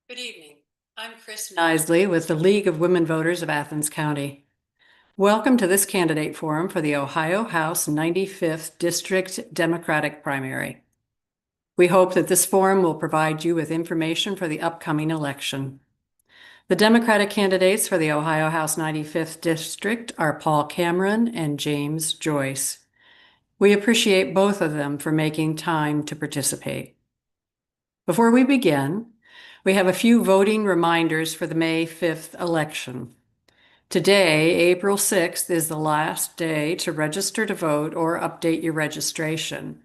Good evening. I'm Chris Nisley with the League of Women Voters of Athens County. Welcome to this candidate forum for the Ohio House 95th District Democratic Primary. We hope that this forum will provide you with information for the upcoming election. The Democratic candidates for the Ohio House 95th District are Paul Cameron and James Joyce. We appreciate both of them for making time to participate. Before we begin, we have a few voting reminders for the May 5th election. Today, April 6th, is the last day to register to vote or update your registration.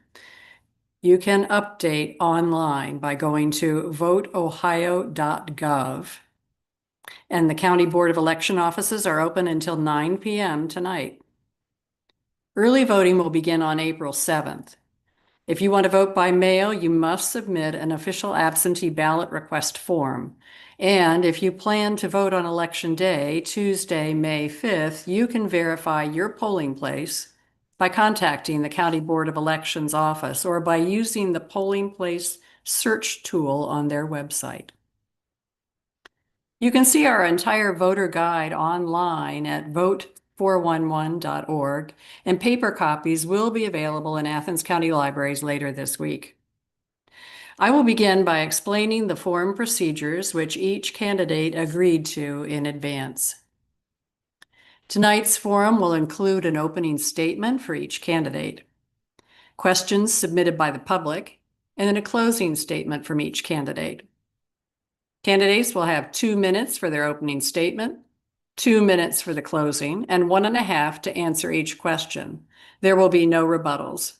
You can update online by going to voteohio.gov. And the County Board of Election offices are open until 9 p.m. tonight. Early voting will begin on April 7th. If you want to vote by mail, you must submit an official absentee ballot request form. And if you plan to vote on Election Day, Tuesday, May 5th, you can verify your polling place by contacting the County Board of Elections office or by using the polling place search tool on their website. You can see our entire voter guide online at vote411.org, and paper copies will be available in Athens County libraries later this week. I will begin by explaining the forum procedures which each candidate agreed to in advance. Tonight's forum will include an opening statement for each candidate, questions submitted by the public, and then a closing statement from each candidate. Candidates will have 2 minutes for their opening statement, 2 minutes for the closing, and 1.5 to answer each question. There will be no rebuttals.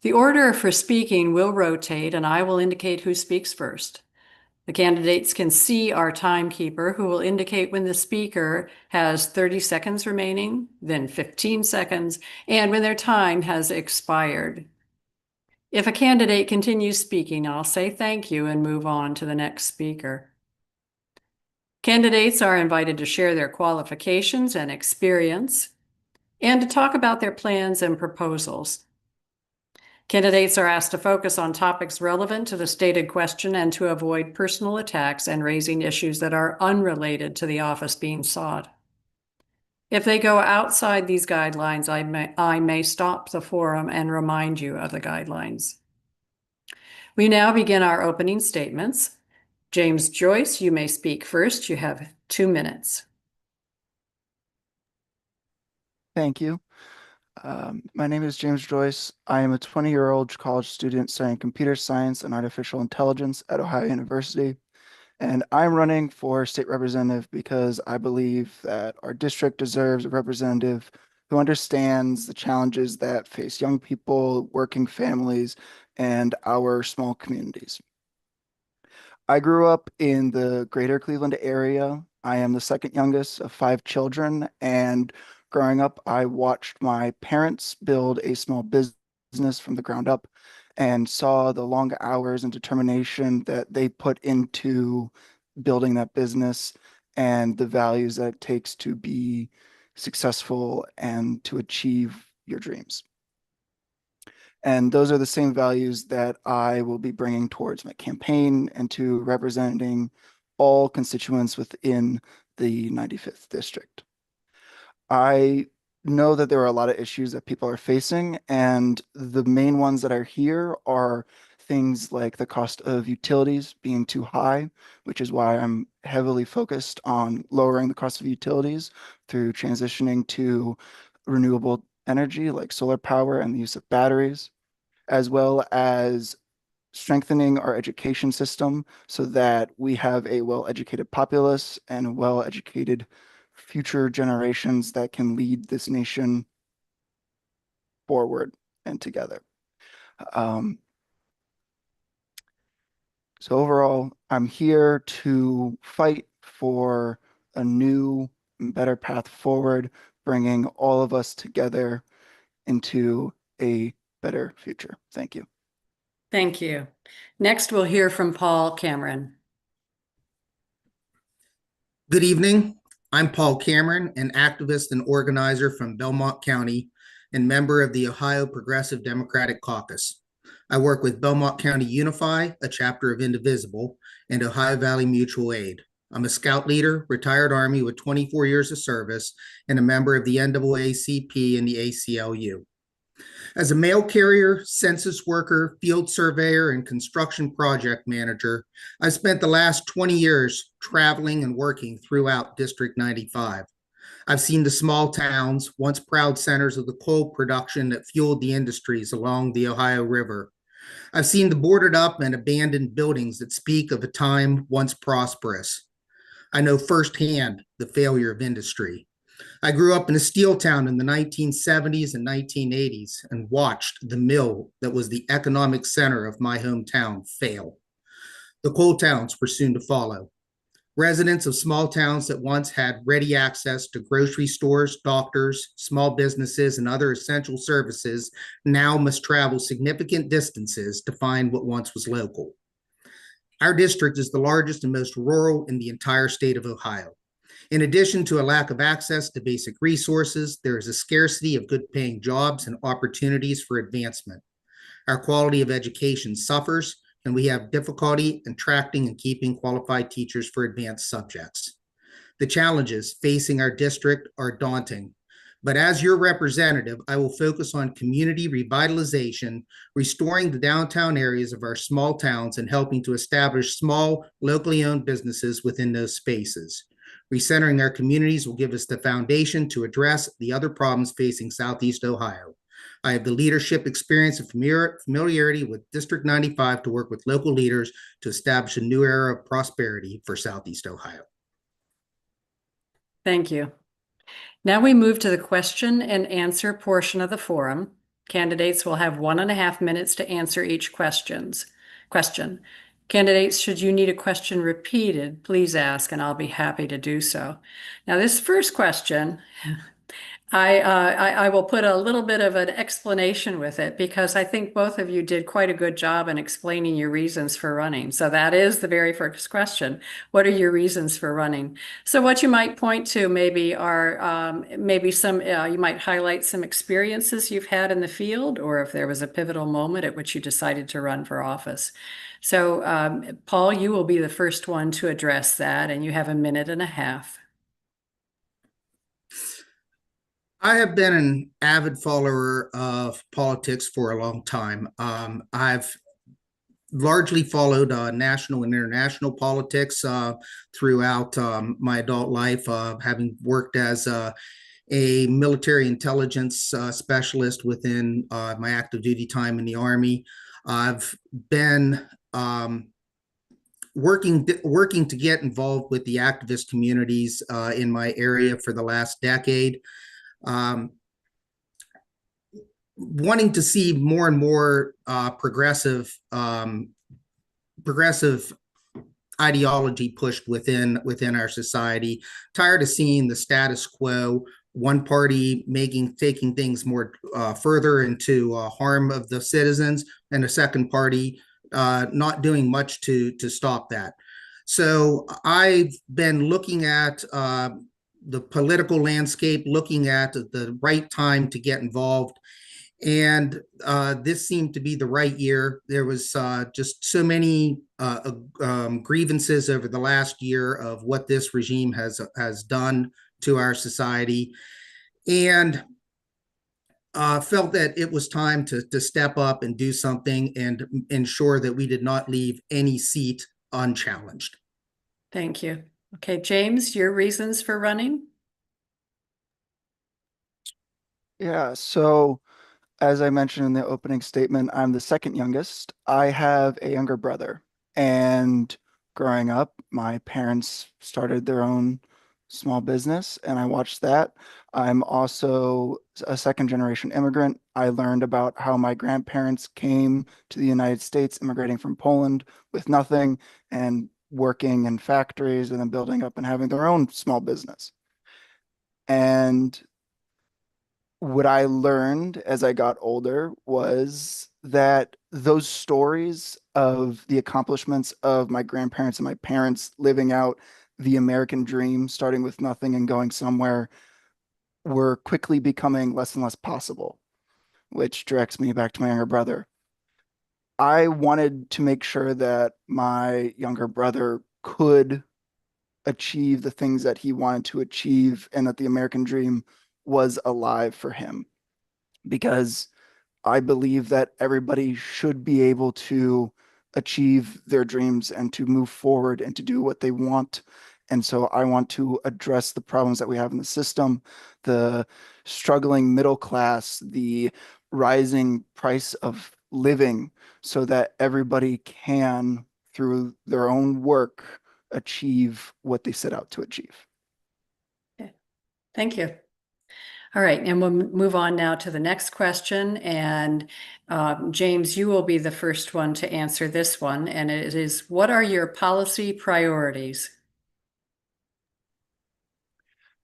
The order for speaking will rotate, and I will indicate who speaks first. The candidates can see our timekeeper, who will indicate when the speaker has 30 seconds remaining, then 15 seconds, and when their time has expired. If a candidate continues speaking, I'll say thank you and move on to the next speaker. Candidates are invited to share their qualifications and experience and to talk about their plans and proposals. Candidates are asked to focus on topics relevant to the stated question and to avoid personal attacks and raising issues that are unrelated to the office being sought. If they go outside these guidelines, I may stop the forum and remind you of the guidelines. We now begin our opening statements. James Joyce, you may speak first. You have 2 minutes. Thank you. My name is James Joyce. I am a 20-year-old college student studying computer science and artificial intelligence at Ohio University. And I'm running for state representative because I believe that our district deserves a representative who understands the challenges that face young people, working families, and our small communities. I grew up in the greater Cleveland area. I am the second youngest of 5 children, and growing up, I watched my parents build a small business from the ground up and saw the long hours and determination that they put into building that business and the values that it takes to be successful and to achieve your dreams. And those are the same values that I will be bringing towards my campaign and to representing all constituents within the 95th district. I know that there are a lot of issues that people are facing, and the main ones that are here are things like the cost of utilities being too high, which is why I'm heavily focused on lowering the cost of utilities through transitioning to renewable energy like solar power and the use of batteries, as well as strengthening our education system so that we have a well-educated populace and well-educated future generations that can lead this nation forward and together. So overall, I'm here to fight for a new and better path forward, bringing all of us together into a better future. Thank you. Thank you. Next, we'll hear from Paul Cameron. Good evening. I'm Paul Cameron, an activist and organizer from Belmont County and member of the Ohio Progressive Democratic Caucus. I work with Belmont County Unify, a chapter of Indivisible, and Ohio Valley Mutual Aid. I'm a scout leader, retired Army with 24 years of service, and a member of the NAACP and the ACLU. As a mail carrier, census worker, field surveyor, and construction project manager, I've spent the last 20 years traveling and working throughout District 95. I've seen the small towns, once proud centers of the coal production that fueled the industries along the Ohio River. I've seen the boarded up and abandoned buildings that speak of a time once prosperous. I know firsthand the failure of industry. I grew up in a steel town in the 1970s and 1980s and watched the mill that was the economic center of my hometown fail. The coal towns were soon to follow. Residents of small towns that once had ready access to grocery stores, doctors, small businesses, and other essential services now must travel significant distances to find what once was local. Our district is the largest and most rural in the entire state of Ohio. In addition to a lack of access to basic resources, there is a scarcity of good paying jobs and opportunities for advancement. Our quality of education suffers, and we have difficulty attracting and keeping qualified teachers for advanced subjects. The challenges facing our district are daunting, but as your representative, I will focus on community revitalization, restoring the downtown areas of our small towns, and helping to establish small, locally owned businesses within those spaces. Recentering our communities will give us the foundation to address the other problems facing Southeast Ohio. I have the leadership experience and familiarity with District 95 to work with local leaders to establish a new era of prosperity for Southeast Ohio. Thank you. Now we move to the question and answer portion of the forum. Candidates will have 1.5 minutes to answer each question. Candidates, should you need a question repeated, please ask and I'll be happy to do so. Now this first question, I will put a little bit of an explanation with it because I think both of you did quite a good job in explaining your reasons for running. So that is the very first question. What are your reasons for running? So what you might point to maybe are maybe some, you might highlight some experiences you've had in the field, or if there was a pivotal moment at which you decided to run for office. So Paul, you will be the first one to address that, and you have 1.5 minutes. I have been an avid follower of politics for a long time. I've largely followed national and international politics throughout my adult life, having worked as a military intelligence specialist within my active duty time in the Army. I've been working to get involved with the activist communities in my area for the last decade. Wanting to see more and more progressive ideology pushed within our society. Tired of seeing the status quo, one party taking things more further into harm of the citizens, and a second party not doing much to stop that. So I've been looking at the political landscape, looking at the right time to get involved. And this seemed to be the right year. There was just so many grievances over the last year of what this regime has done to our society, and felt that it was time to step up and do something and ensure that we did not leave any seat unchallenged. Thank you. Okay, James, your reasons for running? Yeah, so as I mentioned in the opening statement, I'm the second youngest. I have a younger brother, and growing up, my parents started their own small business, and I watched that. I'm also a second generation immigrant. I learned about how my grandparents came to the United States, immigrating from Poland with nothing and working in factories and then building up and having their own small business. And what I learned as I got older was that those stories of the accomplishments of my grandparents and my parents living out the American dream, starting with nothing and going somewhere, were quickly becoming less and less possible, which directs me back to my younger brother. I wanted to make sure that my younger brother could achieve the things that he wanted to achieve and that the American dream was alive for him. Because I believe that everybody should be able to achieve their dreams and to move forward and to do what they want. And so I want to address the problems that we have in the system, the struggling middle class, the rising price of living, so that everybody can, through their own work, achieve what they set out to achieve. Okay. Thank you. All right, and we'll move on now to the next question. And James, you will be the first one to answer this one. And it is, what are your policy priorities?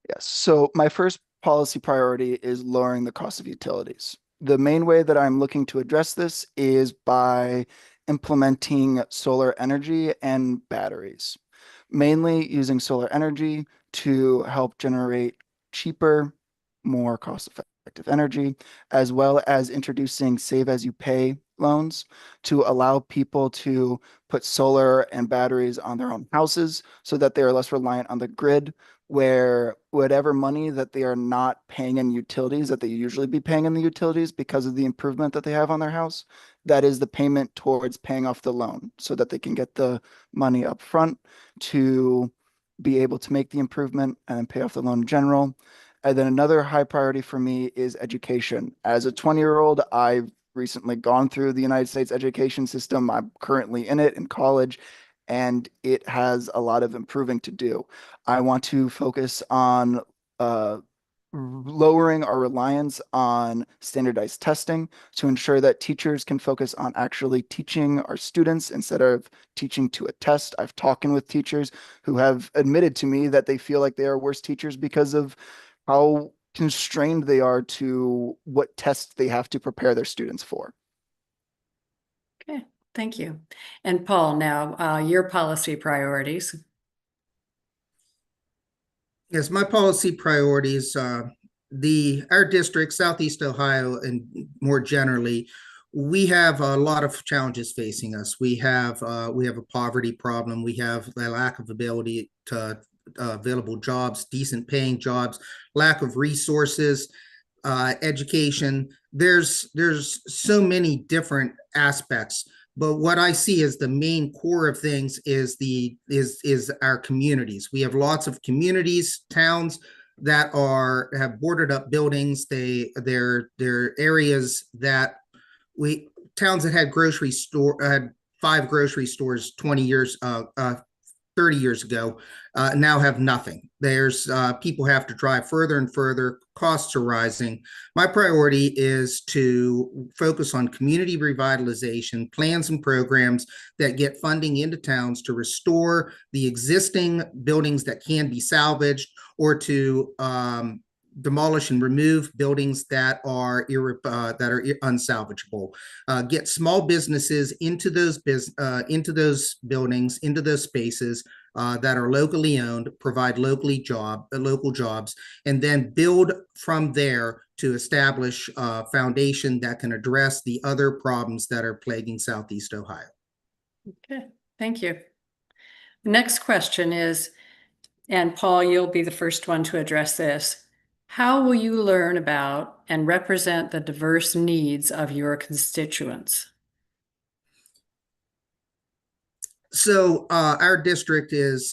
Yes. So my first policy priority is lowering the cost of utilities. The main way that I'm looking to address this is by implementing solar energy and batteries, mainly using solar energy to help generate cheaper, more cost-effective energy, as well as introducing save as you pay loans to allow people to put solar and batteries on their own houses so that they are less reliant on the grid, where whatever money that they are not paying in utilities that they usually be paying in the utilities because of the improvement that they have on their house, that is the payment towards paying off the loan so that they can get the money up front to be able to make the improvement and then pay off the loan in general. And then another high priority for me is education. As a 20-year-old, I've recently gone through the United States education system. I'm currently in it in college, and it has a lot of improving to do. I want to focus on lowering our reliance on standardized testing to ensure that teachers can focus on actually teaching our students instead of teaching to a test. I've talked with teachers who have admitted to me that they feel like they are worse teachers because of how constrained they are to what tests they have to prepare their students for. Okay, thank you. And Paul, now your policy priorities. Yes, my policy priorities, our district, Southeast Ohio, and more generally, we have a lot of challenges facing us. We have a poverty problem. We have a lack of ability to available jobs, decent paying jobs, lack of resources, education. There's so many different aspects. But what I see as the main core of things is our communities. We have lots of communities, towns that have boarded up buildings. They're areas that towns that had 5 grocery stores 20 years 30 years ago now have nothing. There's people have to drive further and further. Costs are rising. My priority is to focus on community revitalization, plans and programs that get funding into towns to restore the existing buildings that can be salvaged, or to demolish and remove buildings that are unsalvageable. Get small businesses into those buildings, into those spaces that are locally owned, provide local jobs, and then build from there to establish a foundation that can address the other problems that are plaguing Southeast Ohio. Okay, thank you. The next question is, and Paul, you'll be the first one to address this. How will you learn about and represent the diverse needs of your constituents? So our district is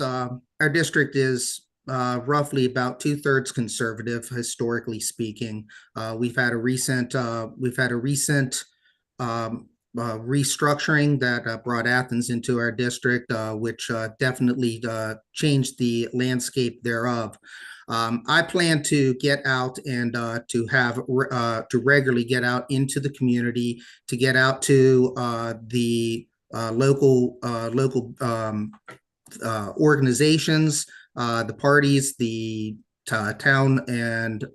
roughly about 2/3 conservative, historically speaking. We've had a recent restructuring that brought Athens into our district, which definitely changed the landscape thereof. I plan to get out and to regularly get out into the community, to get out to the local organizations, the parties, the town and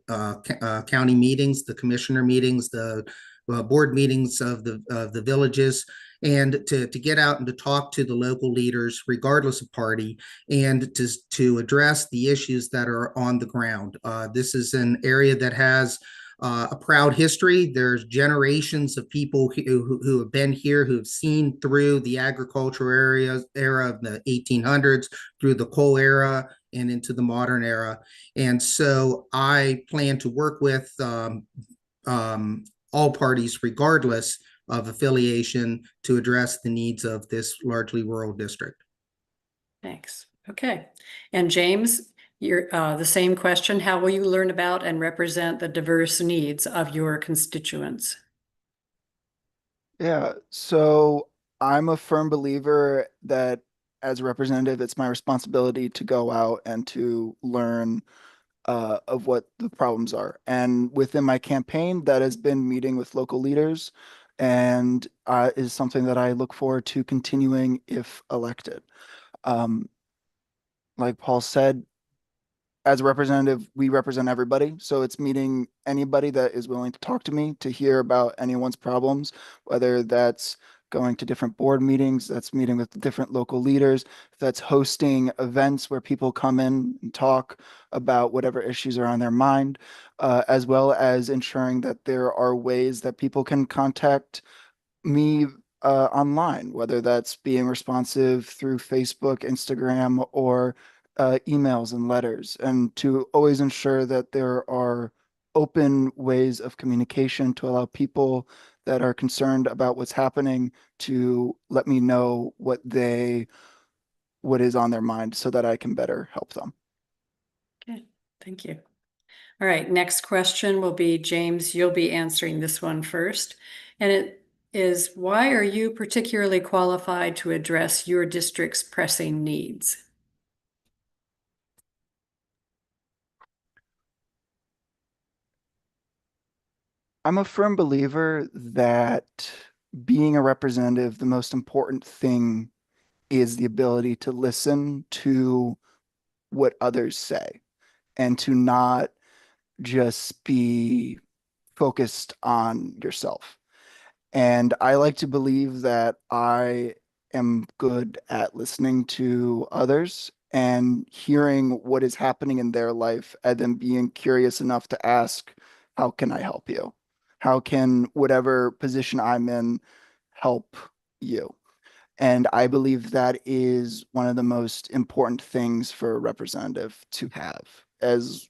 county meetings, the commissioner meetings, the board meetings of the villages, and to get out and to talk to the local leaders, regardless of party, and to address the issues that are on the ground. This is an area that has a proud history. There's generations of people who have been here, who have seen through the agricultural era of the 1800s, through the coal era, and into the modern era. And so I plan to work with all parties, regardless of affiliation, to address the needs of this largely rural district. Thanks. Okay. And James, you're the same question. How will you learn about and represent the diverse needs of your constituents? Yeah, so I'm a firm believer that as a representative, it's my responsibility to go out and to learn of what the problems are. And within my campaign, that has been meeting with local leaders and is something that I look forward to continuing if elected. Um, like Paul said, as a representative, we represent everybody. So it's meeting anybody that is willing to talk to me to hear about anyone's problems, whether that's going to different board meetings, that's meeting with different local leaders, that's hosting events where people come in and talk about whatever issues are on their mind, as well as ensuring that there are ways that people can contact me online, whether that's being responsive through Facebook, Instagram, or emails and letters, and to always ensure that there are open ways of communication to allow people that are concerned about what's happening to let me know what is on their mind so that I can better help them. Okay, thank you. All right, next question will be, James, you'll be answering this one first. And it is, why are you particularly qualified to address your district's pressing needs? I'm a firm believer that being a representative, the most important thing is the ability to listen to what others say and to not just be focused on yourself. And I like to believe that I am good at listening to others and hearing what is happening in their life and then being curious enough to ask, how can I help you? How can whatever position I'm in help you? And I believe that is one of the most important things for a representative to have, as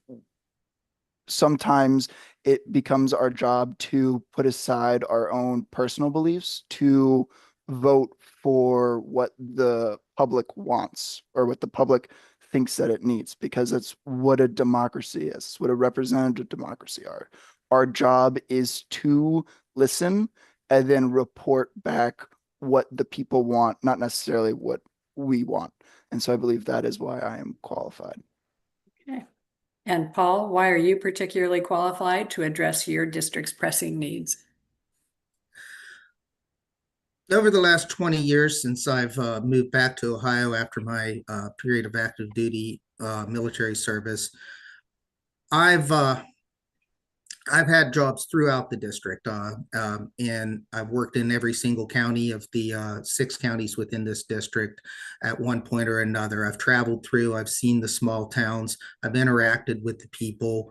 sometimes it becomes our job to put aside our own personal beliefs to vote for what the public wants or what the public thinks that it needs, because that's what a democracy is, what a representative democracy are. Our job is to listen and then report back what the people want, not necessarily what we want. And so I believe that is why I am qualified. Okay. And Paul, why are you particularly qualified to address your district's pressing needs? Over the last 20 years, since I've moved back to Ohio after my period of active duty military service, I've had jobs throughout the district, and I've worked in every single county of the 6 counties within this district at one point or another. I've traveled through, I've seen the small towns, I've interacted with the people.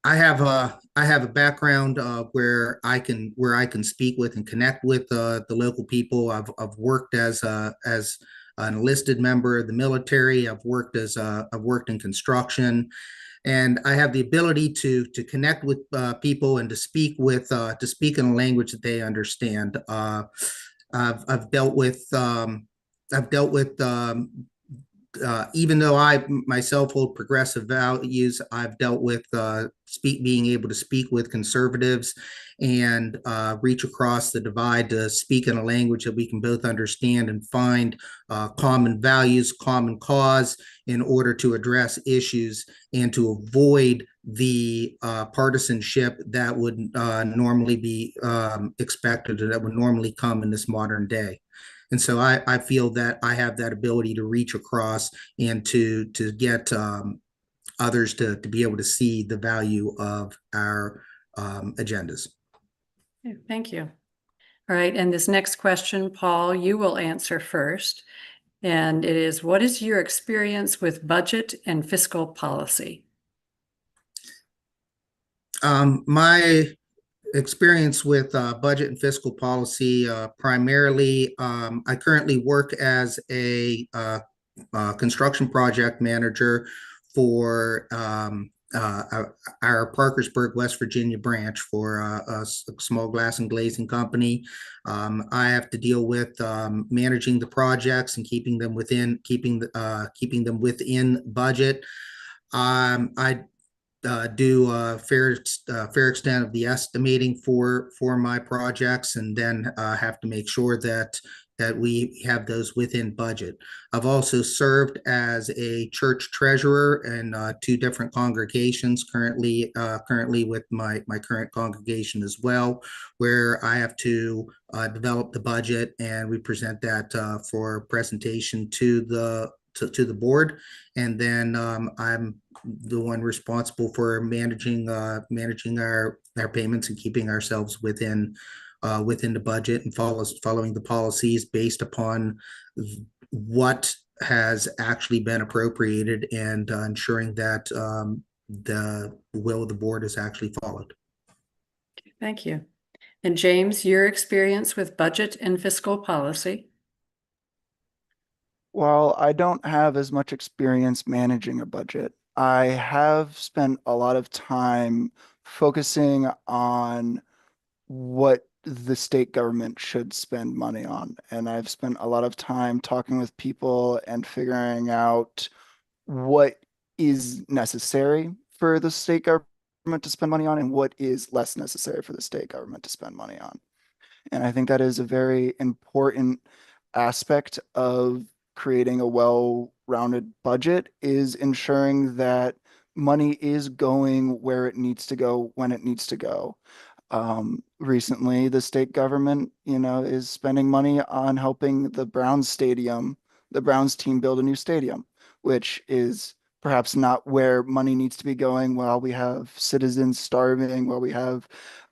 I have a background where I can speak with and connect with the local people. I've worked as an enlisted member of the military. I've worked in construction, and I have the ability to connect with people and to speak in a language that they understand. I've dealt with even though I myself hold progressive values, I've dealt with being able to speak with conservatives and reach across the divide to speak in a language that we can both understand and find common values, common cause in order to address issues and to avoid the partisanship that would normally be expected, or that would normally come in this modern day. And so I feel that I have that ability to reach across and to get others to be able to see the value of our agendas. Thank you. All right, and this next question, Paul, you will answer first. And it is, what is your experience with budget and fiscal policy? My experience with budget and fiscal policy, primarily, I currently work as a construction project manager for our Parkersburg, West Virginia branch for a small glass and glazing company. I have to deal with managing the projects and keeping them within budget. I do a fair extent of the estimating for my projects, and then have to make sure that we have those within budget. I've also served as a church treasurer in two different congregations. Currently with my current congregation as well, where I have to develop the budget, and we present that for presentation to the board. And then I'm the one responsible for managing our payments and keeping ourselves within the budget, and following the policies based upon what has actually been appropriated, and ensuring that the will of the board is actually followed. Thank you. And James, your experience with budget and fiscal policy? While I don't have as much experience managing a budget, I have spent a lot of time focusing on what the state government should spend money on. And I've spent a lot of time talking with people and figuring out what is necessary for the state government to spend money on and what is less necessary for the state government to spend money on. And I think that is a very important aspect of creating a well-rounded budget, is ensuring that money is going where it needs to go when it needs to go. Recently, the state government, is spending money on helping the Browns team build a new stadium, which is perhaps not where money needs to be going while we have citizens starving, while we have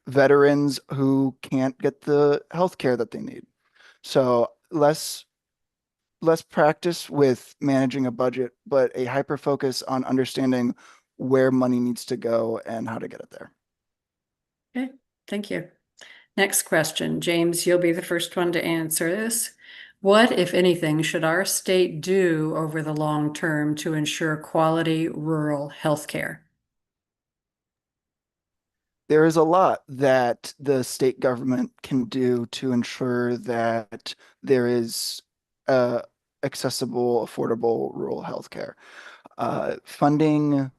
veterans who can't get the health care that they need. So less practice with managing a budget, but a hyper focus on understanding where money needs to go and how to get it there. Okay, thank you. Next question. James, you'll be the first one to answer this. What, if anything, should our state do over the long term to ensure quality rural health care? There is a lot that the state government can do to ensure that there is accessible, affordable rural health care. Funding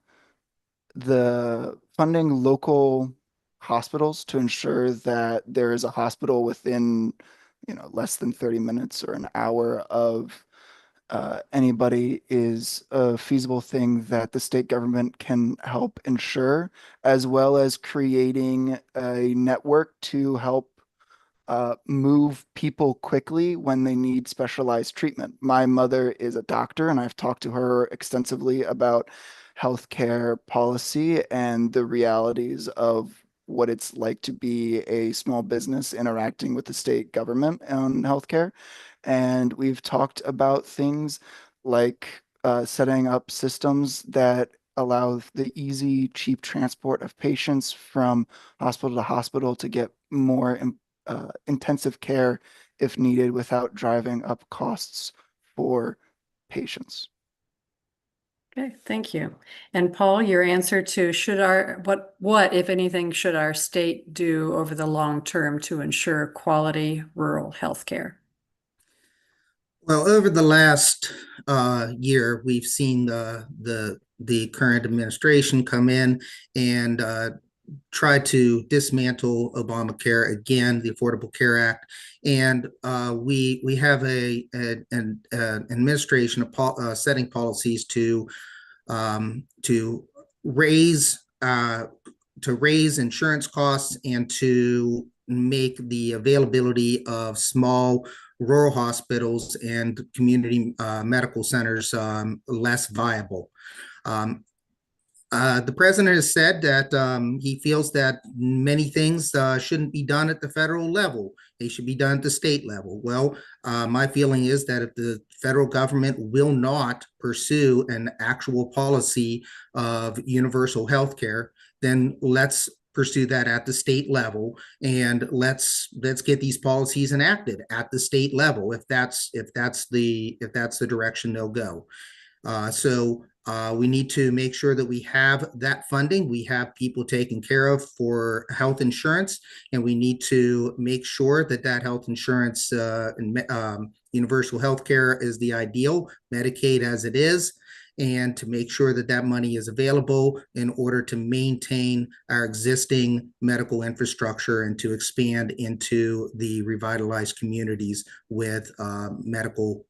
local hospitals to ensure that there is a hospital within, less than 30 minutes or an hour of anybody is a feasible thing that the state government can help ensure, as well as creating a network to help move people quickly when they need specialized treatment. My mother is a doctor, and I've talked to her extensively about healthcare policy and the realities of what it's like to be a small business interacting with the state government on healthcare. And we've talked about things like setting up systems that allow the easy, cheap transport of patients from hospital to hospital to get more intensive care if needed without driving up costs for patients. Okay, thank you. And Paul, your answer to what, if anything, should our state do over the long term to ensure quality rural health care? Well, over the last year, we've seen the current administration come in and try to dismantle Obamacare again, the Affordable Care Act, and we have an administration setting policies to raise insurance costs and to make the availability of small rural hospitals and community medical centers less viable. The president has said that he feels that many things shouldn't be done at the federal level. They should be done at the state level. Well, my feeling is that if the federal government will not pursue an actual policy of universal health care, then let's pursue that at the state level, and let's get these policies enacted at the state level if that's the direction they'll go. We need to make sure that we have that funding. We have people taken care of for health insurance, and we need to make sure that that health insurance and universal health care is the ideal, Medicaid as it is, and to make sure that that money is available in order to maintain our existing medical infrastructure and to expand into the revitalized communities with medical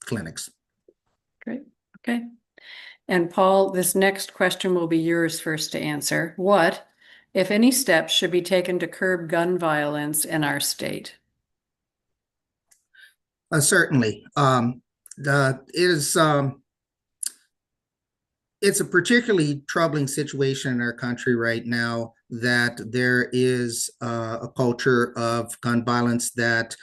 clinics. Great. Okay. And Paul, this next question will be yours first to answer. What, if any, steps should be taken to curb gun violence in our state? Certainly. It's a particularly troubling situation in our country right now that there is a culture of gun violence that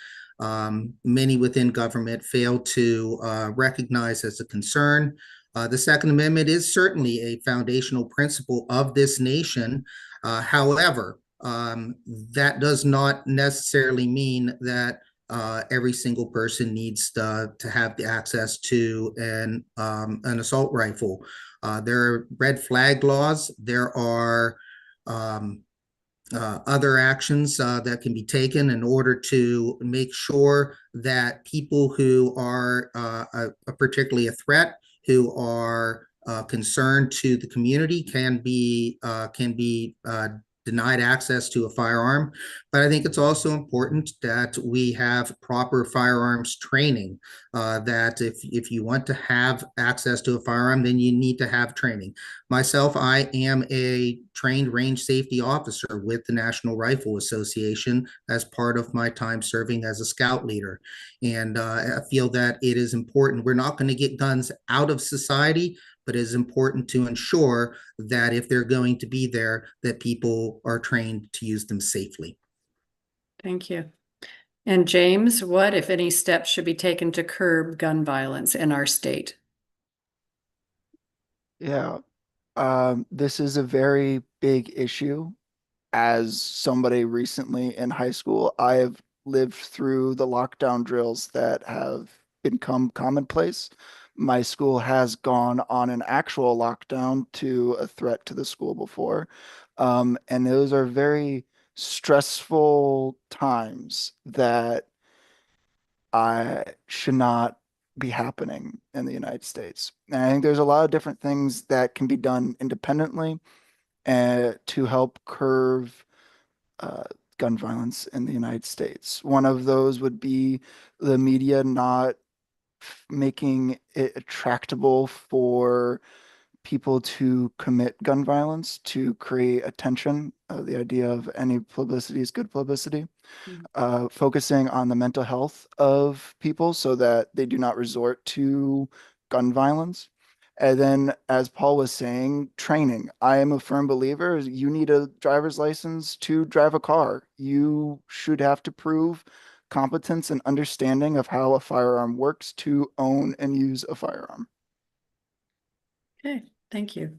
many within government fail to recognize as a concern. The Second Amendment is certainly a foundational principle of this nation. However, that does not necessarily mean that every single person needs to have the access to an assault rifle. There are red flag laws. There are other actions that can be taken in order to make sure that people who are particularly a threat, who are concerned to the community, can be denied access to a firearm. But I think it's also important that we have proper firearms training, that if you want to have access to a firearm, then you need to have training. Myself, I am a trained range safety officer with the National Rifle Association as part of my time serving as a scout leader. And I feel that it is important. We're not going to get guns out of society, but it is important to ensure that if they're going to be there, that people are trained to use them safely. Thank you. And James, what, if any, steps should be taken to curb gun violence in our state? Yeah, this is a very big issue. As somebody recently in high school, I have lived through the lockdown drills that have become commonplace. My school has gone on an actual lockdown to a threat to the school before. And those are very stressful times that I should not be happening in the United States. And I think there's a lot of different things that can be done independently to help curb uh, gun violence in the United States. One of those would be the media not making it attractable for people to commit gun violence to create attention. The idea of any publicity is good publicity. Focusing on the mental health of people so that they do not resort to gun violence. And then, as Paul was saying, training. I am a firm believer you need a driver's license to drive a car. You should have to prove competence and understanding of how a firearm works to own and use a firearm. Okay, thank you.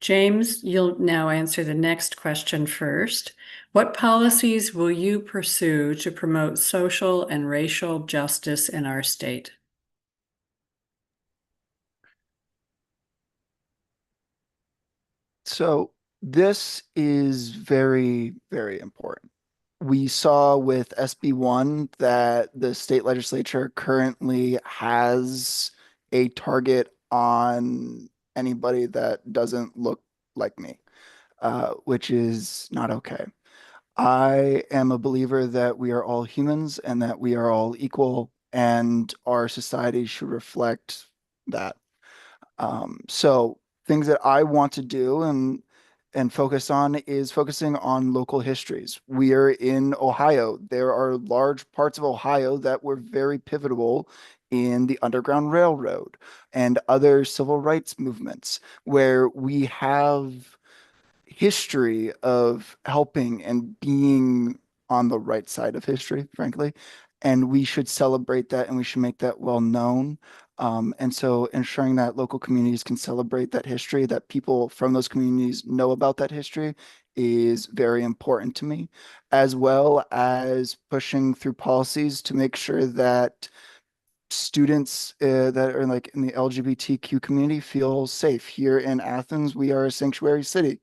James, you'll now answer the next question first. What policies will you pursue to promote social and racial justice in our state? So this is very, very important. We saw with SB1 that the state legislature currently has a target on anybody that doesn't look like me, which is not okay. I am a believer that we are all humans and that we are all equal, and our society should reflect that. So things that I want to do and focus on is focusing on local histories. We are in Ohio. There are large parts of Ohio that were very pivotal in the Underground Railroad and other civil rights movements where we have history of helping and being on the right side of history, frankly. And we should celebrate that and we should make that well known. And so ensuring that local communities can celebrate that history, that people from those communities know about that history is very important to me, as well as pushing through policies to make sure that students that are like in the LGBTQ community feel safe. Here in Athens, we are a sanctuary city.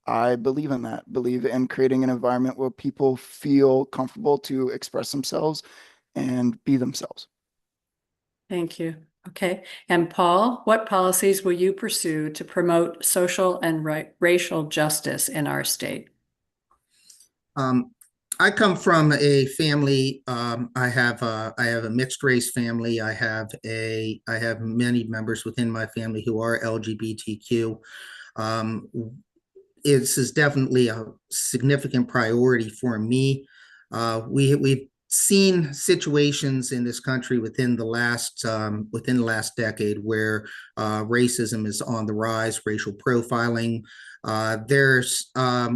I believe in that, believe in creating an environment where people feel comfortable to express themselves and be themselves. Thank you. Okay. And Paul, what policies will you pursue to promote social and racial justice in our state? I come from a family. I have a mixed race family. I have many members within my family who are LGBTQ. Um, this is definitely a significant priority for me. We've seen situations in this country within the last decade where racism is on the rise, racial profiling.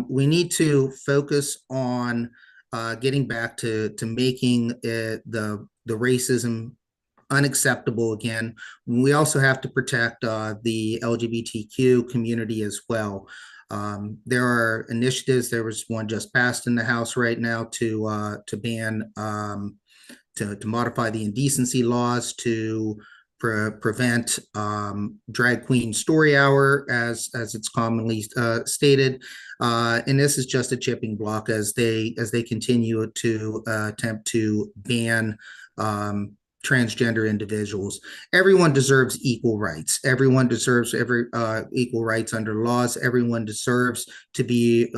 We need to focus on getting back to making the racism unacceptable again. We also have to protect the LGBTQ community as well. There are initiatives. There was one just passed in the House right now to ban to modify the indecency laws to prevent drag queen story hour, as it's commonly stated. And this is just a chipping block as they continue to attempt to ban transgender individuals. Everyone deserves equal rights. Everyone deserves equal rights under laws. Everyone deserves to be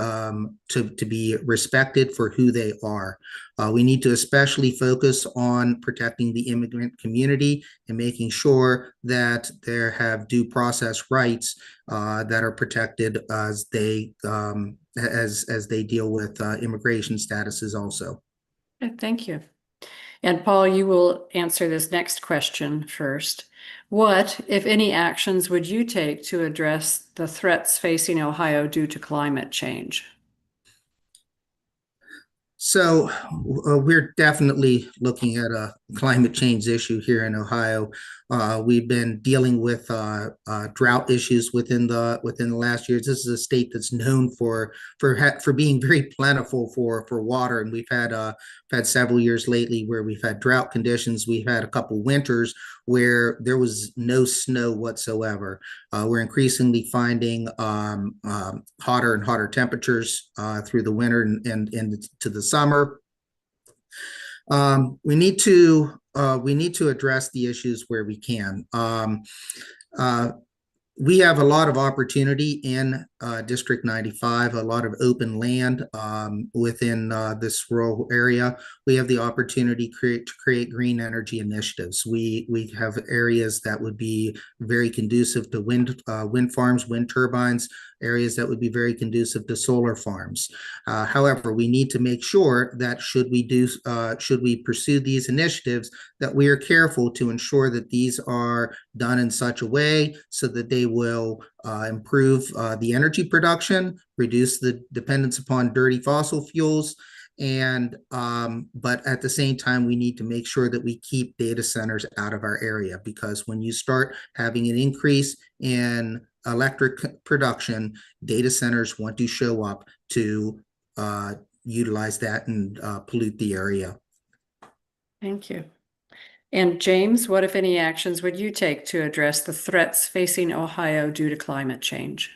respected for who they are. We need to especially focus on protecting the immigrant community and making sure that there have due process rights that are protected as they deal with immigration statuses also. Okay, thank you. And Paul, you will answer this next question first. What, if any, actions would you take to address the threats facing Ohio due to climate change? So we're definitely looking at a climate change issue here in Ohio. We've been dealing with drought issues within the last years. This is a state that's known for being very plentiful for water, and we've had several years lately where we've had drought conditions. We've had a couple winters where there was no snow whatsoever. We're increasingly finding hotter and hotter temperatures through the winter and into the summer. We need to address the issues where we can. We have a lot of opportunity in District 95, a lot of open land within this rural area. We have the opportunity to create green energy initiatives. We have areas that would be very conducive to wind farms, wind turbines, areas that would be very conducive to solar farms. However, we need to make sure that should we pursue these initiatives, that we are careful to ensure that these are done in such a way so that they will improve the energy production, reduce the dependence upon dirty fossil fuels, and but at the same time, we need to make sure that we keep data centers out of our area, because when you start having an increase in electric production, data centers want to show up to utilize that and pollute the area. Thank you. And James, what, if any, actions would you take to address the threats facing Ohio due to climate change?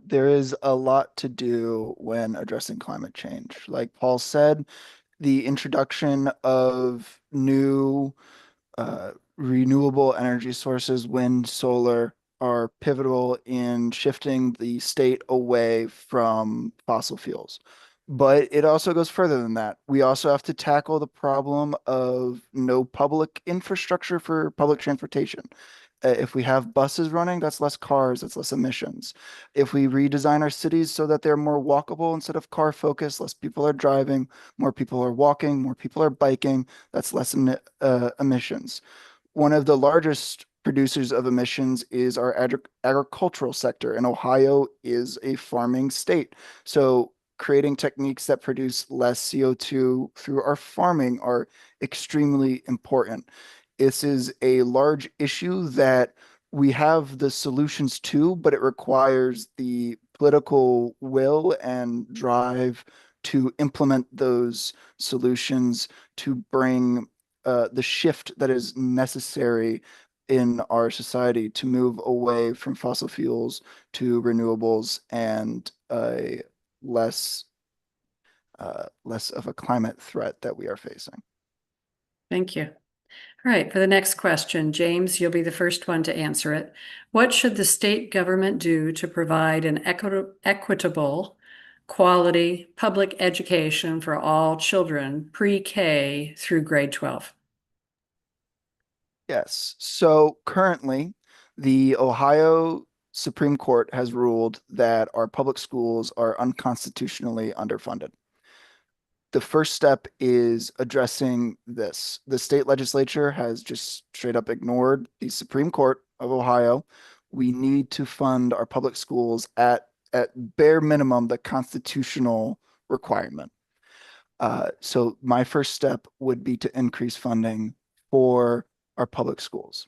There is a lot to do when addressing climate change. Like Paul said, the introduction of new renewable energy sources, wind, solar, are pivotal in shifting the state away from fossil fuels. But it also goes further than that. We also have to tackle the problem of no public infrastructure for public transportation. If we have buses running, that's less cars, that's less emissions. If we redesign our cities so that they're more walkable instead of car focused, less people are driving, more people are walking, more people are biking, that's less emissions. One of the largest producers of emissions is our agricultural sector, and Ohio is a farming state. So creating techniques that produce less CO2 through our farming are extremely important. This is a large issue that we have the solutions to, but it requires the political will and drive to implement those solutions to bring the shift that is necessary in our society to move away from fossil fuels to renewables and a less less of a climate threat that we are facing. Thank you. All right, for the next question, James, you'll be the first one to answer it. What should the state government do to provide an equitable, quality public education for all children pre-K through grade 12? Yes. So currently, the Ohio Supreme Court has ruled that our public schools are unconstitutionally underfunded. The first step is addressing this. The state legislature has just straight up ignored the Supreme Court of Ohio. We need to fund our public schools at bare minimum the constitutional requirement. So my first step would be to increase funding for our public schools,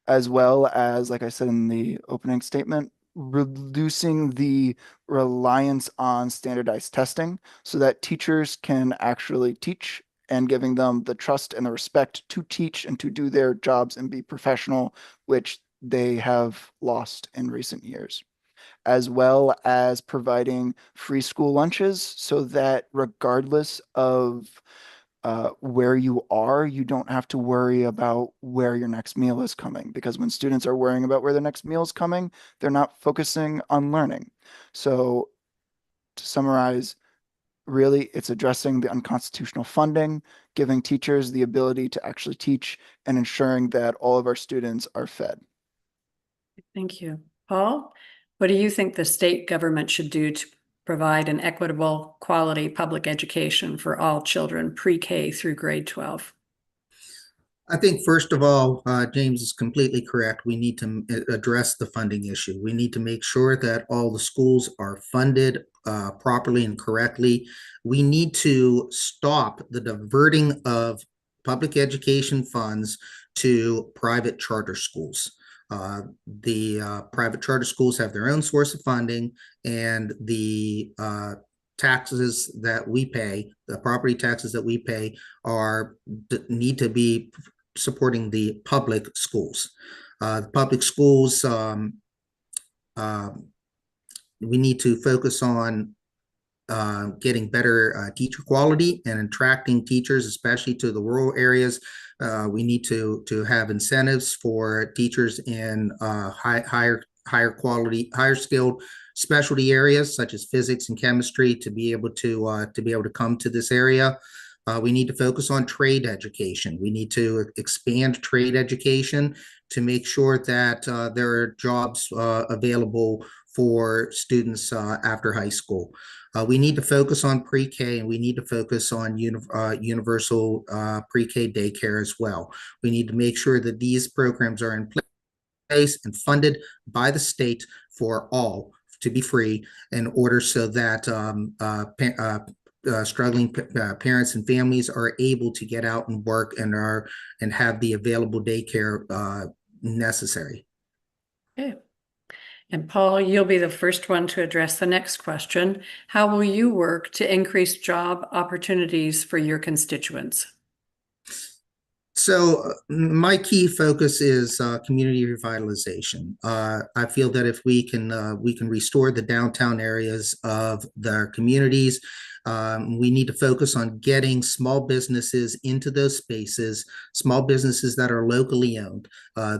as well as, like I said in the opening statement, reducing the reliance on standardized testing so that teachers can actually teach and giving them the trust and the respect to teach and to do their jobs and be professional, which they have lost in recent years, as well as providing free school lunches so that regardless of where you are, you don't have to worry about where your next meal is coming. Because when students are worrying about where their next meal is coming, they're not focusing on learning. So to summarize, really, it's addressing the unconstitutional funding, giving teachers the ability to actually teach, and ensuring that all of our students are fed. Thank you. Paul, what do you think the state government should do to provide an equitable, quality public education for all children pre-K through grade 12? I think first of all, James is completely correct. We need to address the funding issue. We need to make sure that all the schools are funded properly and correctly. We need to stop the diverting of public education funds to private charter schools. The private charter schools have their own source of funding, and the taxes that we pay, the property taxes that we pay, need to be supporting the public schools. Public schools, we need to focus on getting better teacher quality and attracting teachers, especially to the rural areas. We need to have incentives for teachers in higher quality, higher skilled specialty areas such as physics and chemistry to be able to come to this area. We need to focus on trade education. We need to expand trade education to make sure that there are jobs available for students after high school. We need to focus on pre-K, and we need to focus on universal pre-K daycare as well. We need to make sure that these programs are in place and funded by the state for all to be free, in order so that struggling parents and families are able to get out and work and have the available daycare necessary. Okay. And Paul, you'll be the first one to address the next question. How will you work to increase job opportunities for your constituents? So my key focus is community revitalization. I feel that if we can restore the downtown areas of their communities, we need to focus on getting small businesses into those spaces, small businesses that are locally owned.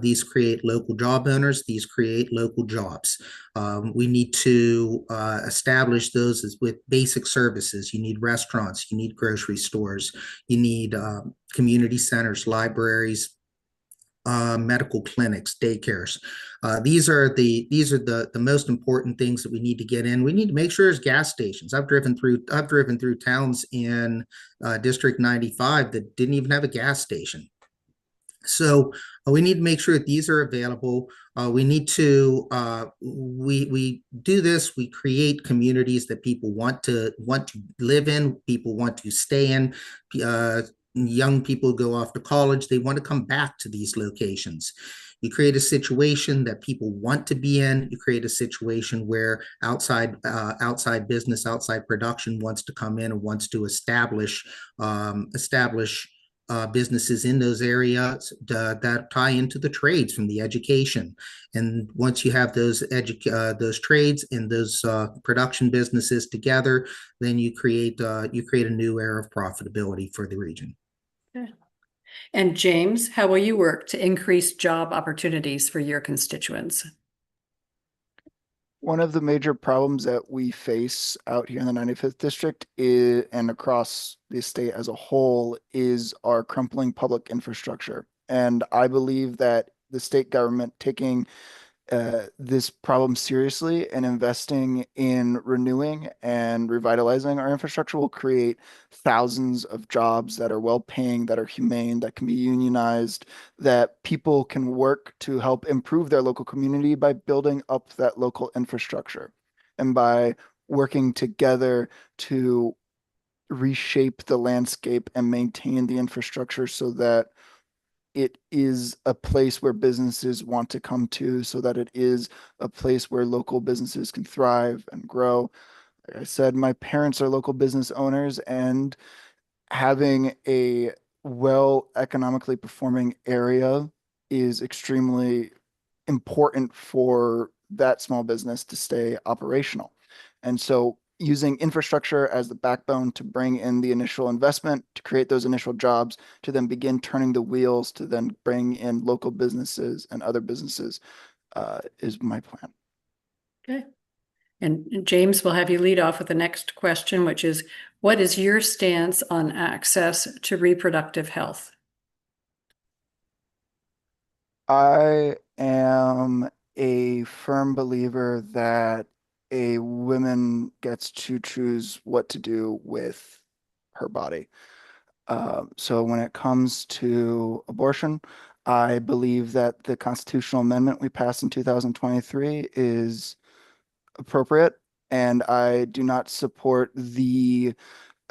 These create local job owners. These create local jobs. We need to establish those with basic services. You need restaurants. You need grocery stores. You need community centers, libraries, medical clinics, daycares. These are the most important things that we need to get in. We need to make sure there's gas stations. I've driven through towns in District 95 that didn't even have a gas station. So we need to make sure that these are available. We need to we do this. We create communities that people want to live in. People want to stay in. Young people go off to college. They want to come back to these locations. You create a situation that people want to be in. You create a situation where outside business, outside production wants to come in and wants to establish businesses in those areas that tie into the trades from the education. And once you have those trades and those production businesses together, then you create a new era of profitability for the region. Okay. And James, how will you work to increase job opportunities for your constituents? One of the major problems that we face out here in the 95th district and across the state as a whole is our crumbling public infrastructure. And I believe that the state government taking this problem seriously and investing in renewing and revitalizing our infrastructure will create thousands of jobs that are well paying, that are humane, that can be unionized, that people can work to help improve their local community by building up that local infrastructure and by working together to reshape the landscape and maintain the infrastructure so that it is a place where businesses want to come to, so that it is a place where local businesses can thrive and grow. Like I said, my parents are local business owners, and having a well economically performing area is extremely important for that small business to stay operational. And so using infrastructure as the backbone to bring in the initial investment, to create those initial jobs, to then begin turning the wheels, to then bring in local businesses and other businesses is my plan. Okay. And James, will have you lead off with the next question, which is, what is your stance on access to reproductive health? I am a firm believer that a woman gets to choose what to do with her body. So when it comes to abortion, I believe that the constitutional amendment we passed in 2023 is appropriate, and I do not support the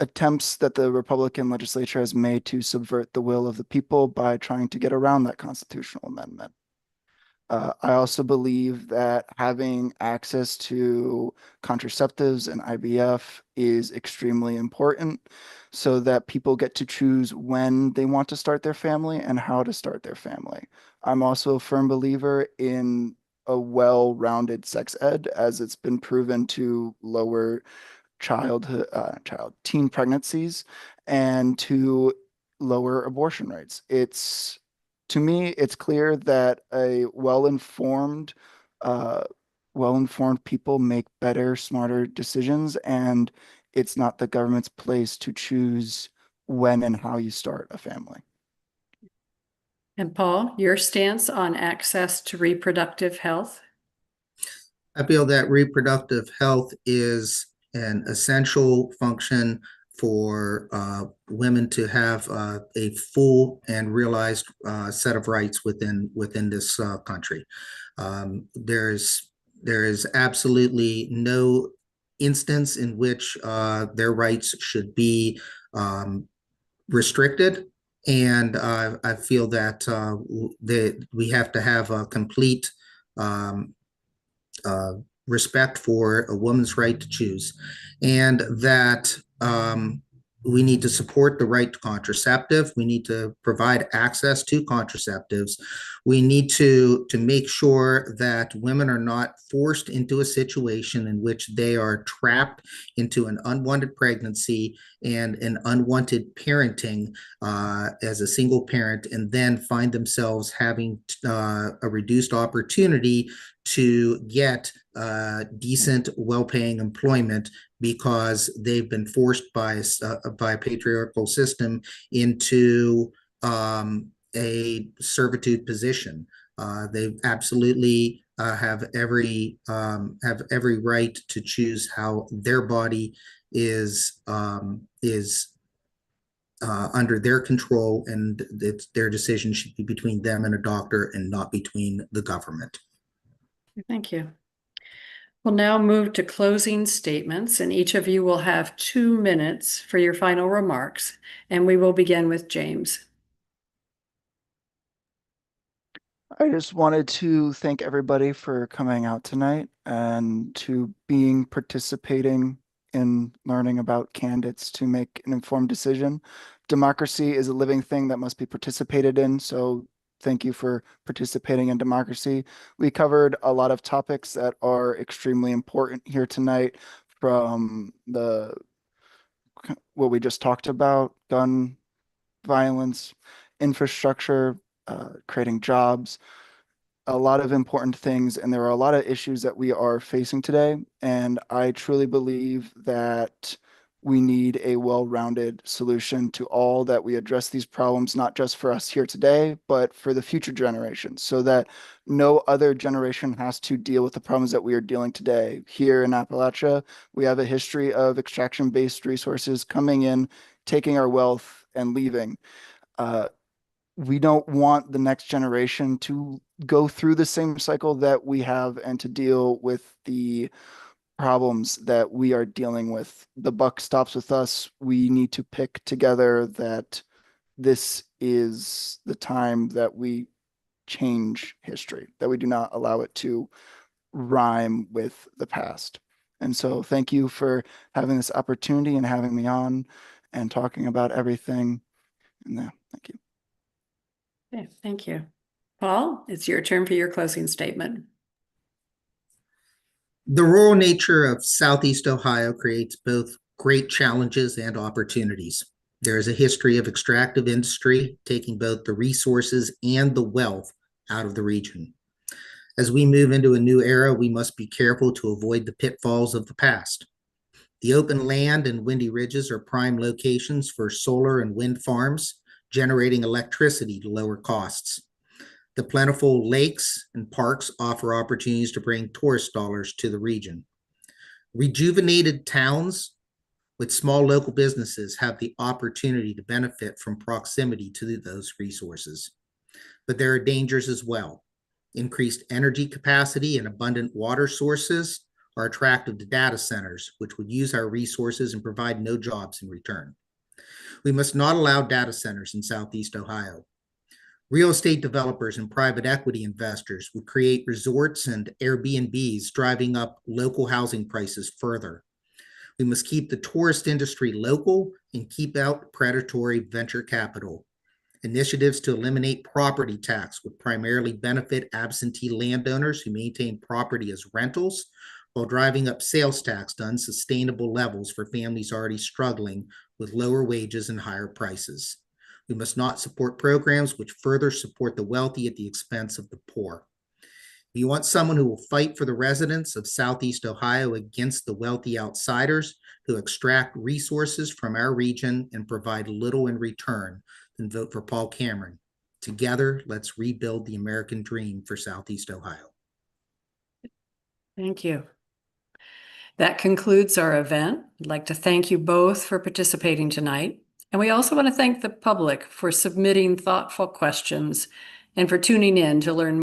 attempts that the Republican legislature has made to subvert the will of the people by trying to get around that constitutional amendment. I also believe that having access to contraceptives and IVF is extremely important so that people get to choose when they want to start their family and how to start their family. I'm also a firm believer in a well-rounded sex ed, as it's been proven to lower teen pregnancies and to lower abortion rates. To me, it's clear that well-informed people make better, smarter decisions, and it's not the government's place to choose when and how you start a family. And Paul, your stance on access to reproductive health? I feel that reproductive health is an essential function for women to have a full and realized set of rights within this country. There is absolutely no instance in which their rights should be restricted, and I feel that we have to have a complete respect for a woman's right to choose, and that we need to support the right to contraceptive. We need to provide access to contraceptives. We need to make sure that women are not forced into a situation in which they are trapped into an unwanted pregnancy and an unwanted parenting as a single parent, and then find themselves having a reduced opportunity to get decent, well-paying employment because they've been forced by a patriarchal system into a servitude position. They absolutely have every right to choose how their body is under their control, and their decision should be between them and a doctor and not between the government. Thank you. We'll now move to closing statements, and each of you will have 2 minutes for your final remarks, and we will begin with James. I just wanted to thank everybody for coming out tonight and to participating in learning about candidates to make an informed decision. Democracy is a living thing that must be participated in, so thank you for participating in democracy. We covered a lot of topics that are extremely important here tonight, from what we just talked about, gun violence, infrastructure, creating jobs, a lot of important things, and there are a lot of issues that we are facing today. And I truly believe that we need a well-rounded solution to all, that we address these problems, not just for us here today, but for the future generations, so that no other generation has to deal with the problems that we are dealing today. Here in Appalachia, we have a history of extraction-based resources coming in, taking our wealth and leaving. We don't want the next generation to go through the same cycle that we have and to deal with the problems that we are dealing with. The buck stops with us. We need to pick together that this is the time that we change history, that we do not allow it to rhyme with the past. And so thank you for having this opportunity and having me on and talking about everything. And thank you. Okay, thank you. Paul, it's your turn for your closing statement. The rural nature of Southeast Ohio creates both great challenges and opportunities. There is a history of extractive industry taking both the resources and the wealth out of the region. As we move into a new era, we must be careful to avoid the pitfalls of the past. The open land and windy ridges are prime locations for solar and wind farms, generating electricity to lower costs. The plentiful lakes and parks offer opportunities to bring tourist dollars to the region. Rejuvenated towns with small local businesses have the opportunity to benefit from proximity to those resources. But there are dangers as well. Increased energy capacity and abundant water sources are attractive to data centers, which would use our resources and provide no jobs in return. We must not allow data centers in Southeast Ohio. Real estate developers and private equity investors would create resorts and Airbnbs, driving up local housing prices further. We must keep the tourist industry local and keep out predatory venture capital. Initiatives to eliminate property tax would primarily benefit absentee landowners who maintain property as rentals, while driving up sales tax to unsustainable levels for families already struggling with lower wages and higher prices. We must not support programs which further support the wealthy at the expense of the poor. If you want someone who will fight for the residents of Southeast Ohio against the wealthy outsiders who extract resources from our region and provide little in return, then vote for Paul Cameron. Together, let's rebuild the American dream for Southeast Ohio. Thank you. That concludes our event. I'd like to thank you both for participating tonight. And we also want to thank the public for submitting thoughtful questions and for tuning in to learn